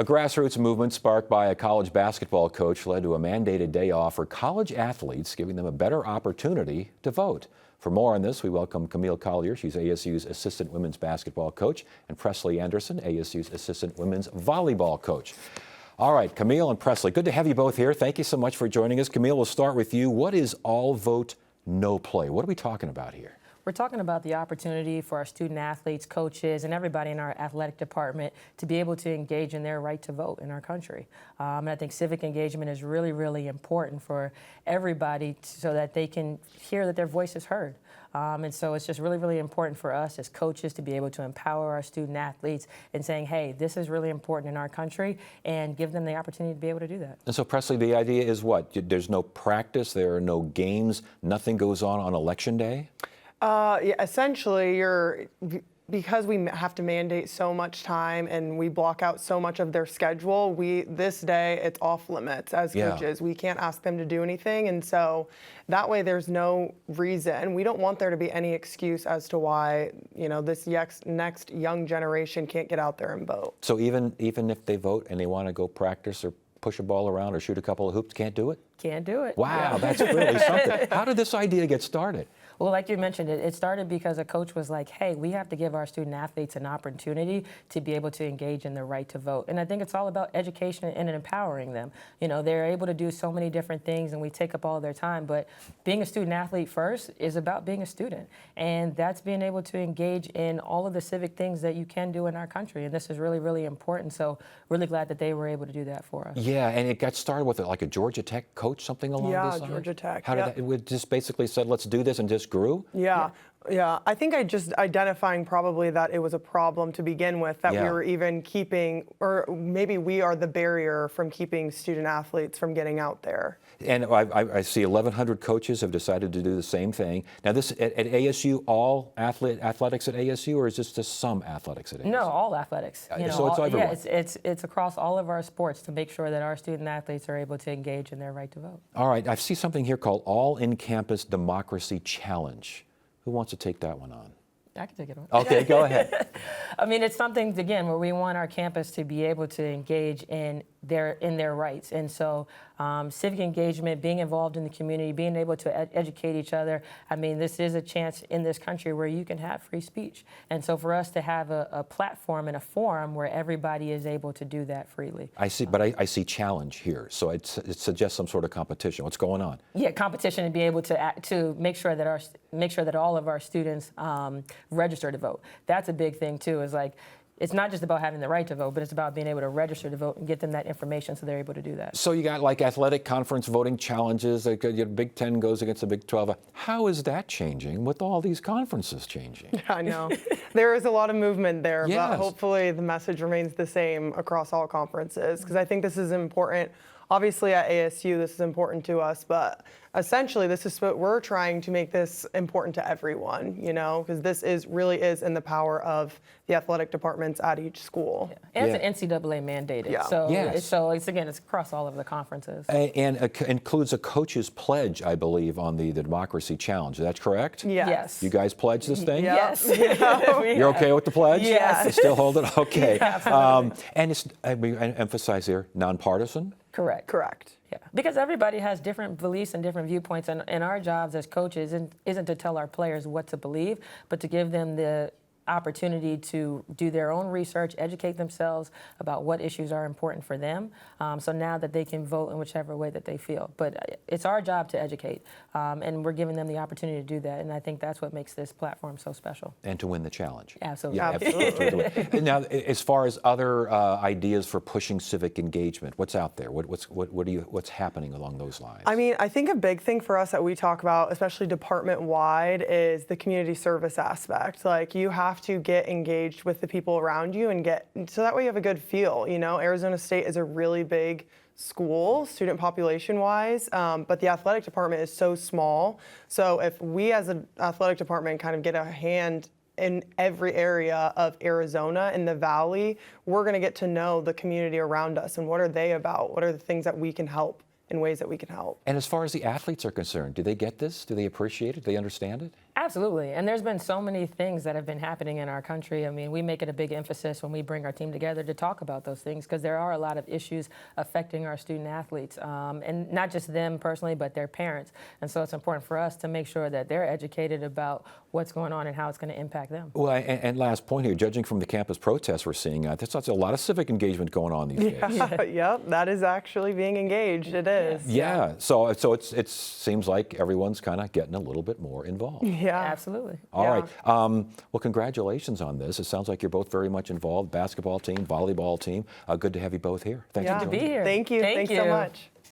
A grassroots movement sparked by a college basketball coach led to a mandated day off for college athletes, giving them a better opportunity to vote. For more on this, we welcome Camille Collier. She's ASU's assistant women's basketball coach, and Presley Anderson, ASU's assistant women's volleyball coach. All right, Camille and Presley, good to have you both here. Thank you so much for joining us. Camille, we'll start with you. What is all vote, no play? What are we talking about here? We're talking about the opportunity for our student athletes, coaches, and everybody in our athletic department to be able to engage in their right to vote in our country. And I think civic engagement is really, really important for everybody so that they can hear that their voice is heard. And so it's just really, really important for us as coaches to be able to empower our student athletes in saying, hey, this is really important in our country, and give them the opportunity to be able to do that. And so, Presley, the idea is what? There's no practice, there are no games, nothing goes on Election Day? Yeah, essentially, because we have to mandate so much time and we block out so much of their schedule, this day it's off limits as coaches. We can't ask them to do anything, and so that way there's no reason. We don't want there to be any excuse as to why this next young generation can't get out there and vote. So even if they vote and they want to go practice or push a ball around or shoot a couple of hoops, can't do it? Can't do it. Wow, that's really something. How did this idea get started? Well, like you mentioned, it started because a coach was like, hey, we have to give our student athletes an opportunity to be able to engage in their right to vote. And I think it's all about education and empowering them. They're able to do so many different things and we take up all their time, but being a student athlete first is about being a student. And that's being able to engage in all of the civic things that you can do in our country. And this is really, really important. So really glad that they were able to do that for us. Yeah, and it got started with like a Georgia Tech coach, something along those lines? Yeah, Georgia Tech. How did that, it just basically said, let's do this, and just grew? Yeah. I think I just identifying probably that it was a problem to begin with, that we were even keeping, or maybe we are the barrier from keeping student athletes from getting out there. And I see 1,100 coaches have decided to do the same thing. Now, this at ASU, all athletics at ASU, or is this just some athletics at ASU? No, all athletics. So it's everyone. Yeah, it's across all of our sports to make sure that our student athletes are able to engage in their right to vote. All right, I see something here called All In-Campus Democracy Challenge. Who wants to take that one on? I can take it on. Okay, go ahead. I mean, it's something, again, where we want our campus to be able to engage in their rights. And so civic engagement, being involved in the community, being able to educate each other. I mean, this is a chance in this country where you can have free speech. And so for us to have a platform and a forum where everybody is able to do that freely. I see, but I see challenge here. So it suggests some sort of competition. What's going on? Yeah, competition, and be able to make sure that all of our students register to vote. That's a big thing too. Is like, it's not just about having the right to vote, but it's about being able to register to vote and get them that information so they're able to do that. So you got like athletic conference voting challenges, like Big Ten goes against the Big 12. How is that changing with all these conferences changing? Yeah, I know. There is a lot of movement there, Yes. but hopefully the message remains the same across all conferences, because I think this is important. Obviously at ASU, this is important to us, but essentially this is what we're trying to make this important to everyone, because this really is in the power of the athletic departments at each school. Yeah. And it's an NCAA mandated. Yeah. So it's across all of the conferences. And includes a coach's pledge, I believe, on the Democracy Challenge. Is that correct? Yes. You guys pledge this thing? Yes. You're okay with the pledge? Yes. You still hold it? Okay. Yeah, and I emphasize here, nonpartisan? Correct. Yeah, because everybody has different beliefs and different viewpoints, and our jobs as coaches isn't to tell our players what to believe, but to give them the opportunity to do their own research, educate themselves about what issues are important for them, so now that they can vote in whichever way that they feel. But it's our job to educate, and we're giving them the opportunity to do that, and I think that's what makes this platform so special. And to win the challenge. Absolutely. Yeah, absolutely. Now, as far as other ideas for pushing civic engagement, what's out there? What's happening along those lines? I mean, I think a big thing for us that we talk about, especially department-wide, is the community service aspect. Like, you have to get engaged with the people around you so that way you have a good feel. Arizona State is a really big school, student population-wise, but the athletic department is so small. So if we as an athletic department kind of get a hand in every area of Arizona in the Valley, we're going to get to know the community around us and what are they about? What are the things that we can help in ways that we can help? And as far as the athletes are concerned, do they get this? Do they appreciate it? Do they understand it? Absolutely. And there's been so many things that have been happening in our country. I mean, we make it a big emphasis when we bring our team together to talk about those things because there are a lot of issues affecting our student athletes, and not just them personally, but their parents. And so it's important for us to make sure that they're educated about what's going on and how it's going to impact them. Well, and last point here, judging from the campus protests we're seeing, there's a lot of civic engagement going on these days. Yep, that is actually being engaged. It is. Yeah, so it seems like everyone's kind of getting a little bit more involved. Yeah. Absolutely. All Yeah. right. Well, congratulations on this. It sounds like you're both very much involved. Basketball team, volleyball team. Good to have you both here. Thanks Yeah. for Good to joining. be here. Thank you. Thank Thanks so you. much.